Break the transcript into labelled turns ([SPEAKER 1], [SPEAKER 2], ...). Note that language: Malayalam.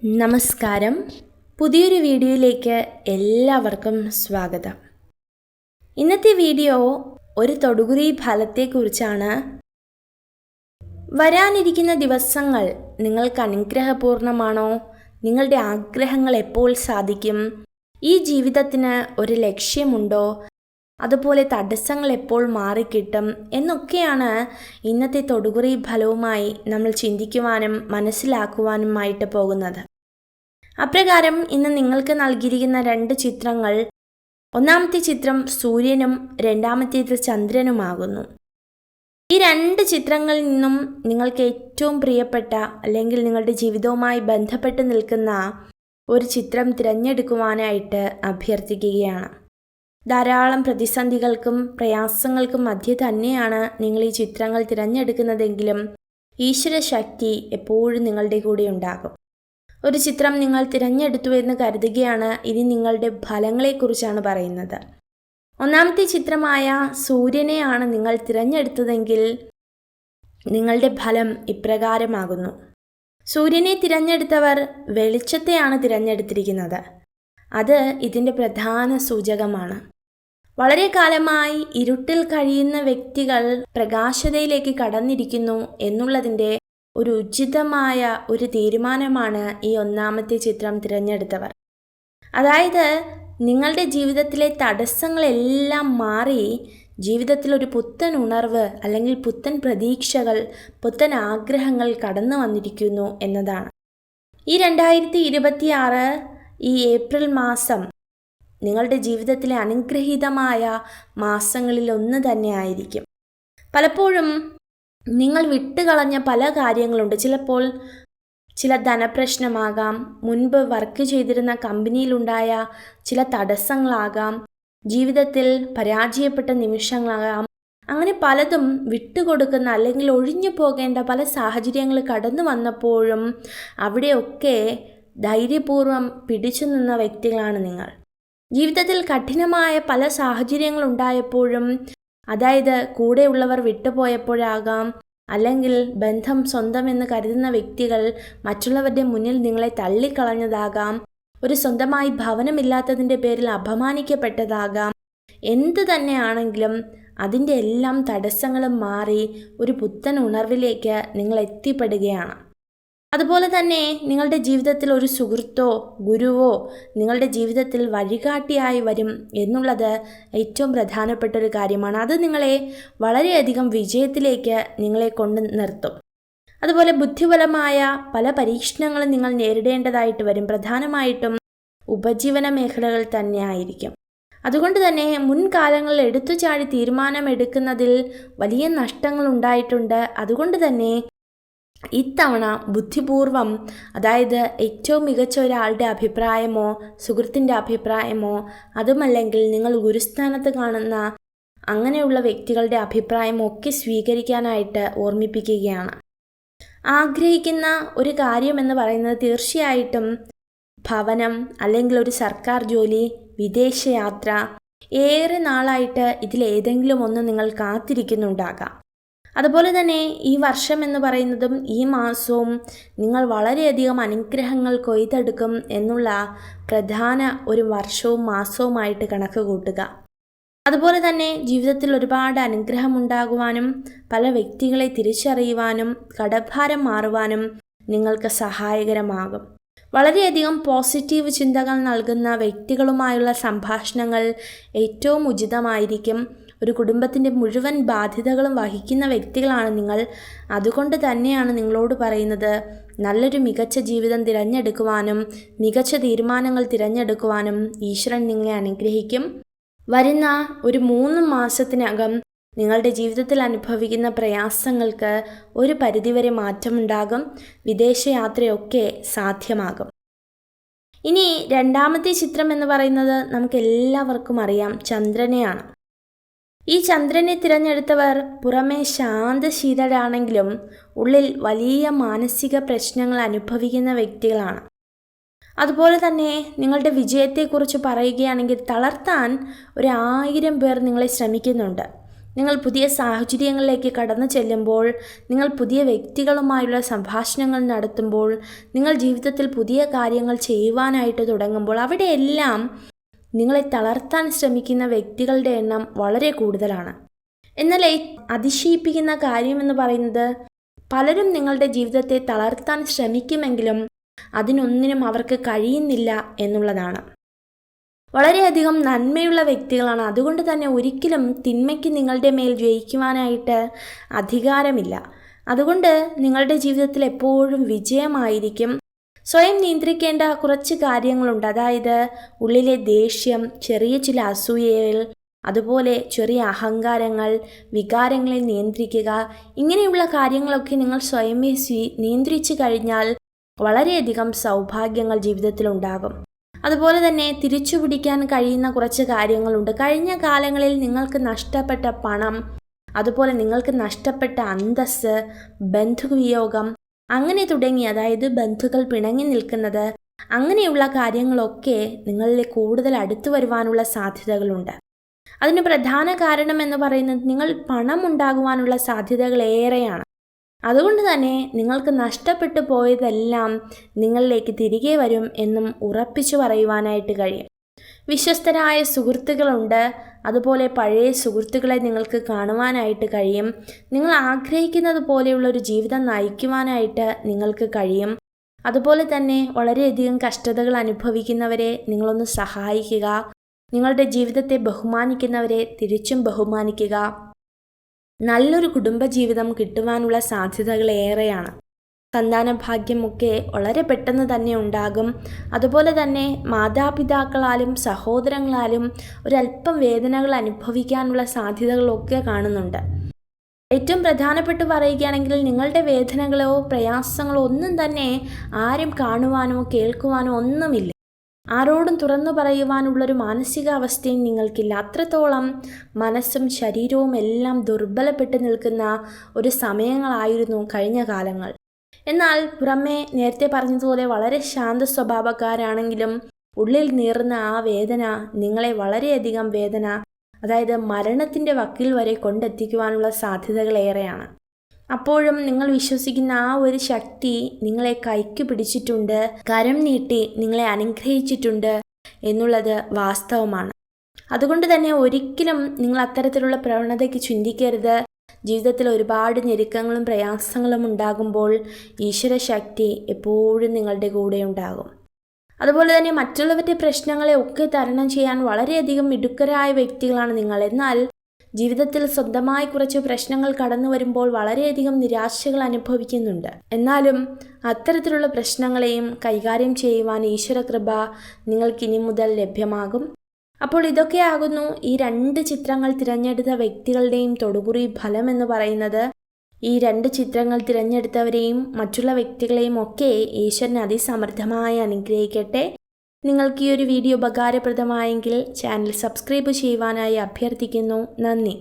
[SPEAKER 1] നമസ്കാരം. പുതിയൊരു വീഡിയോയിലേക്ക് എല്ലാവർക്കും സ്വാഗതം. ഇന്നത്തെ വീഡിയോ ഒരു തൊടുകുറി ഫലത്തെക്കുറിച്ചാണ്. വരാനിരിക്കുന്ന ദിവസങ്ങൾ നിങ്ങൾക്ക് അനുഗ്രഹപൂർണമാണോ? നിങ്ങളുടെ ആഗ്രഹങ്ങൾ എപ്പോൾ സാധിക്കും? ഈ ജീവിതത്തിന് ഒരു ലക്ഷ്യമുണ്ടോ? അതുപോലെ തടസ്സങ്ങൾ എപ്പോൾ മാറിക്കിട്ടും എന്നൊക്കെയാണ് ഇന്നത്തെ തൊടുകുറി ഫലവുമായി നമ്മൾ ചിന്തിക്കുവാനും മനസ്സിലാക്കുവാനുമായിട്ട് പോകുന്നത്. അപ്രകാരം ഇന്ന് നിങ്ങൾക്ക് നൽകിയിരിക്കുന്ന 2 ചിത്രങ്ങൾ, ഒന്നാമത്തെ ചിത്രം സൂര്യനും രണ്ടാമത്തേത് ചന്ദ്രനുമാകുന്നു. ഈ 2 ചിത്രങ്ങളിൽ നിന്നും നിങ്ങൾക്ക് ഏറ്റവും പ്രിയപ്പെട്ട അല്ലെങ്കിൽ നിങ്ങളുടെ ജീവിതവുമായി ബന്ധപ്പെട്ട് നിൽക്കുന്ന ഒരു ചിത്രം തിരഞ്ഞെടുക്കുവാനായിട്ട് അഭ്യർത്ഥിക്കുകയാണ്. ധാരാളം പ്രതിസന്ധികൾക്കും പ്രയാസങ്ങൾക്കും മധ്യേ തന്നെയാണ് നിങ്ങൾ ഈ ചിത്രങ്ങൾ തിരഞ്ഞെടുക്കുന്നതെങ്കിലും ഈശ്വര ശക്തി എപ്പോഴും നിങ്ങളുടെ കൂടെ ഉണ്ടാകും. ഒരു ചിത്രം നിങ്ങൾ തിരഞ്ഞെടുത്തു എന്ന് കരുതുകയാണ്. ഇനി നിങ്ങളുടെ ഫലങ്ങളെക്കുറിച്ചാണ് പറയുന്നത്. ഒന്നാമത്തെ ചിത്രമായ സൂര്യനെയാണ് നിങ്ങൾ തിരഞ്ഞെടുത്തതെങ്കിൽ നിങ്ങളുടെ ഫലം ഇപ്രകാരമാകുന്നു. സൂര്യനെ തിരഞ്ഞെടുത്തവർ വെളിച്ചത്തെയാണ് തിരഞ്ഞെടുത്തിരിക്കുന്നത്. അത് ഇതിൻ്റെ പ്രധാന സൂചകമാണ്. വളരെ കാലമായി ഇരുട്ടിൽ കഴിയുന്ന വ്യക്തികൾ പ്രകാശതയിലേക്ക് കടന്നിരിക്കുന്നു എന്നുള്ളതിൻ്റെ ഒരു ഉചിതമായ ഒരു തീരുമാനമാണ് ഈ ഒന്നാമത്തെ ചിത്രം തിരഞ്ഞെടുത്തവർ. അതായത് നിങ്ങളുടെ ജീവിതത്തിലെ തടസ്സങ്ങളെല്ലാം മാറി ജീവിതത്തിൽ ഒരു പുത്തൻ ഉണർവ് അല്ലെങ്കിൽ പുത്തൻ പ്രതീക്ഷകൾ, പുത്തൻ ആഗ്രഹങ്ങൾ കടന്നു വന്നിരിക്കുന്നു എന്നതാണ്. ഈ 2026 ഈ ഏപ്രിൽ മാസം നിങ്ങളുടെ ജീവിതത്തിലെ അനുഗ്രഹീതമായ മാസങ്ങളിൽ ഒന്ന് തന്നെ ആയിരിക്കും. പലപ്പോഴും നിങ്ങൾ വിട്ടുകളഞ്ഞ പല കാര്യങ്ങളുണ്ട്. ചിലപ്പോൾ ചില ധനപ്രശ്നമാകാം, മുൻപ് വർക്ക് ചെയ്തിരുന്ന കമ്പനിയിലുണ്ടായ ചില തടസ്സങ്ങളാകാം, ജീവിതത്തിൽ പരാജയപ്പെട്ട നിമിഷങ്ങളാകാം. അങ്ങനെ പലതും വിട്ടുകൊടുക്കുന്ന അല്ലെങ്കിൽ ഒഴിഞ്ഞു പോകേണ്ട പല സാഹചര്യങ്ങൾ കടന്നു വന്നപ്പോഴും അവിടെയൊക്കെ ധൈര്യപൂർവ്വം പിടിച്ചു നിന്ന വ്യക്തികളാണ് നിങ്ങൾ. ജീവിതത്തിൽ കഠിനമായ പല സാഹചര്യങ്ങളുണ്ടായപ്പോഴും, അതായത് കൂടെയുള്ളവർ വിട്ടുപോയപ്പോഴാകാം, അല്ലെങ്കിൽ ബന്ധം സ്വന്തമെന്ന് കരുതുന്ന വ്യക്തികൾ മറ്റുള്ളവരുടെ മുന്നിൽ നിങ്ങളെ തള്ളിക്കളഞ്ഞതാകാം, ഒരു സ്വന്തമായി ഭവനമില്ലാത്തതിൻ്റെ പേരിൽ അപമാനിക്കപ്പെട്ടതാകാം. എന്തു തന്നെയാണെങ്കിലും അതിൻ്റെ എല്ലാം തടസ്സങ്ങളും മാറി ഒരു പുത്തൻ ഉണർവിലേക്ക് നിങ്ങൾ എത്തിപ്പെടുകയാണ്. അതുപോലെ തന്നെ നിങ്ങളുടെ ജീവിതത്തിൽ ഒരു സുഹൃത്തോ ഗുരുവോ നിങ്ങളുടെ ജീവിതത്തിൽ വഴികാട്ടിയായി വരും എന്നുള്ളത് ഏറ്റവും പ്രധാനപ്പെട്ട ഒരു കാര്യമാണ്. അത് നിങ്ങളെ വളരെയധികം വിജയത്തിലേക്ക് നിങ്ങളെ കൊണ്ട് നിർത്തും. അതുപോലെ ബുദ്ധിപരമായ പല പരീക്ഷണങ്ങളും നിങ്ങൾ നേരിടേണ്ടതായിട്ട് വരും. പ്രധാനമായിട്ടും ഉപജീവന മേഖലകൾ തന്നെയായിരിക്കും. അതുകൊണ്ട് തന്നെ മുൻകാലങ്ങളിൽ എടുത്തുചാടി തീരുമാനമെടുക്കുന്നതിൽ വലിയ നഷ്ടങ്ങൾ ഉണ്ടായിട്ടുണ്ട്. അതുകൊണ്ട് തന്നെ ഇത്തവണ ബുദ്ധിപൂർവം, അതായത് ഏറ്റവും മികച്ച ഒരാളുടെ അഭിപ്രായമോ സുഹൃത്തിൻ്റെ അഭിപ്രായമോ അതുമല്ലെങ്കിൽ നിങ്ങൾ ഗുരുസ്ഥാനത്ത് കാണുന്ന അങ്ങനെയുള്ള വ്യക്തികളുടെ അഭിപ്രായമോ ഒക്കെ സ്വീകരിക്കാനായിട്ട് ഓർമ്മിപ്പിക്കുകയാണ്. ആഗ്രഹിക്കുന്ന ഒരു കാര്യമെന്ന് പറയുന്നത് തീർച്ചയായിട്ടും ഭവനം അല്ലെങ്കിൽ ഒരു സർക്കാർ ജോലി, വിദേശയാത്ര, ഏറെ നാളായിട്ട് ഇതിലേതെങ്കിലും ഒന്ന് നിങ്ങൾ കാത്തിരിക്കുന്നുണ്ടാകാം. അതുപോലെ തന്നെ ഈ വർഷം എന്ന് പറയുന്നതും ഈ മാസവും നിങ്ങൾ വളരെയധികം അനുഗ്രഹങ്ങൾ കൊയ്തെടുക്കും എന്നുള്ള പ്രധാന ഒരു വർഷവും മാസവുമായിട്ട് കണക്ക് കൂട്ടുക. അതുപോലെ തന്നെ ജീവിതത്തിൽ ഒരുപാട് അനുഗ്രഹം ഉണ്ടാകുവാനും പല വ്യക്തികളെ തിരിച്ചറിയുവാനും കടഭാരം മാറുവാനും നിങ്ങൾക്ക് സഹായകരമാകും. വളരെയധികം പോസിറ്റീവ് ചിന്തകൾ നൽകുന്ന വ്യക്തികളുമായുള്ള സംഭാഷണങ്ങൾ ഏറ്റവും ഉചിതമായിരിക്കും. ഒരു കുടുംബത്തിൻ്റെ മുഴുവൻ ബാധ്യതകളും വഹിക്കുന്ന വ്യക്തികളാണ് നിങ്ങൾ. അതുകൊണ്ട് തന്നെയാണ് നിങ്ങളോട് പറയുന്നത്, നല്ലൊരു മികച്ച ജീവിതം തിരഞ്ഞെടുക്കുവാനും മികച്ച തീരുമാനങ്ങൾ തിരഞ്ഞെടുക്കുവാനും ഈശ്വരൻ നിങ്ങളെ അനുഗ്രഹിക്കും. വരുന്ന ഒരു 3 മാസത്തിനകം നിങ്ങളുടെ ജീവിതത്തിൽ അനുഭവിക്കുന്ന പ്രയാസങ്ങൾക്ക് ഒരു പരിധിവരെ മാറ്റമുണ്ടാകും. വിദേശയാത്രയൊക്കെ സാധ്യമാകും. ഇനി രണ്ടാമത്തെ ചിത്രം എന്ന് പറയുന്നത് നമുക്ക് എല്ലാവർക്കും അറിയാം, ചന്ദ്രനെയാണ്. ഈ ചന്ദ്രനെ തിരഞ്ഞെടുത്തവർ പുറമേ ശാന്തശീലരാണെങ്കിലും ഉള്ളിൽ വലിയ മാനസിക പ്രശ്നങ്ങൾ അനുഭവിക്കുന്ന വ്യക്തികളാണ്. അതുപോലെ തന്നെ നിങ്ങളുടെ വിജയത്തെക്കുറിച്ച് പറയുകയാണെങ്കിൽ തളർത്താൻ 1000 പേർ നിങ്ങളെ ശ്രമിക്കുന്നുണ്ട്. നിങ്ങൾ പുതിയ സാഹചര്യങ്ങളിലേക്ക് കടന്നു ചെല്ലുമ്പോൾ, നിങ്ങൾ പുതിയ വ്യക്തികളുമായുള്ള സംഭാഷണങ്ങൾ നടത്തുമ്പോൾ, നിങ്ങൾ ജീവിതത്തിൽ പുതിയ കാര്യങ്ങൾ ചെയ്യുവാനായിട്ട് തുടങ്ങുമ്പോൾ, അവിടെയെല്ലാം നിങ്ങളെ തളർത്താൻ ശ്രമിക്കുന്ന വ്യക്തികളുടെ എണ്ണം വളരെ കൂടുതലാണ്. എന്നാൽ അതിശയിപ്പിക്കുന്ന കാര്യമെന്ന് പറയുന്നത്, പലരും നിങ്ങളുടെ ജീവിതത്തെ തളർത്താൻ ശ്രമിക്കുമെങ്കിലും അതിനൊന്നിനും അവർക്ക് കഴിയുന്നില്ല എന്നുള്ളതാണ്. വളരെയധികം നന്മയുള്ള വ്യക്തികളാണ്. അതുകൊണ്ട് തന്നെ ഒരിക്കലും തിന്മയ്ക്ക് നിങ്ങളുടെ മേൽ ജയിക്കുവാനായിട്ട് അധികാരമില്ല. അതുകൊണ്ട് നിങ്ങളുടെ ജീവിതത്തിൽ എപ്പോഴും വിജയമായിരിക്കും. സ്വയം നിയന്ത്രിക്കേണ്ട കുറച്ച് കാര്യങ്ങളുണ്ട്. അതായത് ഉള്ളിലെ ദേഷ്യം, ചെറിയ ചില അസൂയകൾ, അതുപോലെ ചെറിയ അഹങ്കാരങ്ങൾ, വികാരങ്ങളെ നിയന്ത്രിക്കുക. ഇങ്ങനെയുള്ള കാര്യങ്ങളൊക്കെ നിങ്ങൾ സ്വയമേ നിയന്ത്രിച്ചു കഴിഞ്ഞാൽ വളരെയധികം സൗഭാഗ്യങ്ങൾ ജീവിതത്തിലുണ്ടാകും. അതുപോലെ തന്നെ തിരിച്ചു പിടിക്കാൻ കഴിയുന്ന കുറച്ച് കാര്യങ്ങളുണ്ട്. കഴിഞ്ഞ കാലങ്ങളിൽ നിങ്ങൾക്ക് നഷ്ടപ്പെട്ട പണം, അതുപോലെ നിങ്ങൾക്ക് നഷ്ടപ്പെട്ട അന്തസ്സ്, ബന്ധുവിയോഗം, അങ്ങനെ തുടങ്ങി, അതായത് ബന്ധുക്കൾ പിണങ്ങി നിൽക്കുന്നത്, അങ്ങനെയുള്ള കാര്യങ്ങളൊക്കെ നിങ്ങളിൽ കൂടുതൽ അടുത്തു വരുവാനുള്ള സാധ്യതകളുണ്ട്. അതിന് പ്രധാന കാരണം എന്ന് പറയുന്നത് നിങ്ങൾ പണം ഉണ്ടാകുവാനുള്ള സാധ്യതകൾ ഏറെയാണ്. അതുകൊണ്ട് തന്നെ നിങ്ങൾക്ക് നഷ്ടപ്പെട്ടു പോയതെല്ലാം നിങ്ങളിലേക്ക് തിരികെ വരും എന്നും ഉറപ്പിച്ചു പറയുവാനായിട്ട് കഴിയും. വിശ്വസ്തരായ സുഹൃത്തുക്കളുണ്ട്. അതുപോലെ പഴയ സുഹൃത്തുക്കളെ നിങ്ങൾക്ക് കാണുവാനായിട്ട് കഴിയും. നിങ്ങൾ ആഗ്രഹിക്കുന്നത് പോലെയുള്ളൊരു ജീവിതം നയിക്കുവാനായിട്ട് നിങ്ങൾക്ക് കഴിയും. അതുപോലെ തന്നെ വളരെയധികം കഷ്ടതകൾ അനുഭവിക്കുന്നവരെ നിങ്ങളൊന്ന് സഹായിക്കുക. നിങ്ങളുടെ ജീവിതത്തെ ബഹുമാനിക്കുന്നവരെ തിരിച്ചും ബഹുമാനിക്കുക. നല്ലൊരു കുടുംബജീവിതം കിട്ടുവാനുള്ള സാധ്യതകൾ ഏറെയാണ്. സന്താനഭാഗ്യമൊക്കെ വളരെ പെട്ടെന്ന് തന്നെ ഉണ്ടാകും. അതുപോലെ തന്നെ മാതാപിതാക്കളാലും സഹോദരങ്ങളാലും ഒരല്പം വേദനകൾ അനുഭവിക്കാനുള്ള സാധ്യതകളൊക്കെ കാണുന്നുണ്ട്. ഏറ്റവും പ്രധാനപ്പെട്ട് പറയുകയാണെങ്കിൽ നിങ്ങളുടെ വേദനകളോ പ്രയാസങ്ങളോ ഒന്നും തന്നെ ആരും കാണുവാനോ കേൾക്കുവാനോ ഒന്നുമില്ല. ആരോടും തുറന്നു പറയുവാനുള്ളൊരു മാനസികാവസ്ഥയും നിങ്ങൾക്കില്ല. അത്രത്തോളം മനസ്സും ശരീരവും എല്ലാം ദുർബലപ്പെട്ട് നിൽക്കുന്ന ഒരു സമയങ്ങളായിരുന്നു കഴിഞ്ഞ കാലങ്ങൾ. എന്നാൽ പുറമേ നേരത്തെ പറഞ്ഞതുപോലെ വളരെ ശാന്ത സ്വഭാവക്കാരാണെങ്കിലും ഉള്ളിൽ നീറുന്ന ആ വേദന നിങ്ങളെ വളരെയധികം വേദന, അതായത് മരണത്തിൻ്റെ വക്കിൽ വരെ കൊണ്ടെത്തിക്കുവാനുള്ള സാധ്യതകൾ ഏറെയാണ്. അപ്പോഴും നിങ്ങൾ വിശ്വസിക്കുന്ന ആ ഒരു ശക്തി നിങ്ങളെ കൈക്ക് പിടിച്ചിട്ടുണ്ട്, കരം നീട്ടി നിങ്ങളെ അനുഗ്രഹിച്ചിട്ടുണ്ട് എന്നുള്ളത് വാസ്തവമാണ്. അതുകൊണ്ട് തന്നെ ഒരിക്കലും നിങ്ങൾ അത്തരത്തിലുള്ള പ്രവണതയ്ക്ക് ചിന്തിക്കരുത്. ജീവിതത്തിൽ ഒരുപാട് ഞെരുക്കങ്ങളും പ്രയാസങ്ങളും ഉണ്ടാകുമ്പോൾ ഈശ്വരശക്തി എപ്പോഴും നിങ്ങളുടെ കൂടെ ഉണ്ടാകും. അതുപോലെ തന്നെ മറ്റുള്ളവരുടെ പ്രശ്നങ്ങളെ ഒക്കെ തരണം ചെയ്യാൻ വളരെയധികം മിടുക്കരായ വ്യക്തികളാണ് നിങ്ങൾ. എന്നാൽ ജീവിതത്തിൽ സ്വന്തമായി കുറച്ച് പ്രശ്നങ്ങൾ കടന്നു വരുമ്പോൾ വളരെയധികം നിരാശകൾ അനുഭവിക്കുന്നുണ്ട്. എന്നാലും അത്തരത്തിലുള്ള പ്രശ്നങ്ങളെയും കൈകാര്യം ചെയ്യുവാൻ ഈശ്വരകൃപ നിങ്ങൾക്കിനി മുതൽ ലഭ്യമാകും. അപ്പോൾ ഇതൊക്കെയാകുന്നു ഈ 2 ചിത്രങ്ങൾ തിരഞ്ഞെടുത്ത വ്യക്തികളുടെയും തൊടുകുറി ഫലം എന്ന് പറയുന്നത്. ഈ 2 ചിത്രങ്ങൾ തിരഞ്ഞെടുത്തവരെയും മറ്റുള്ള വ്യക്തികളെയും ഒക്കെ ഈശ്വരൻ അതിസമൃദ്ധമായി അനുഗ്രഹിക്കട്ടെ. നിങ്ങൾക്ക് ഈ ഒരു വീഡിയോ ഉപകാരപ്രദമായെങ്കിൽ ചാനൽ സബ്സ്ക്രൈബ് ചെയ്യുവാനായി അഭ്യർത്ഥിക്കുന്നു. നന്ദി.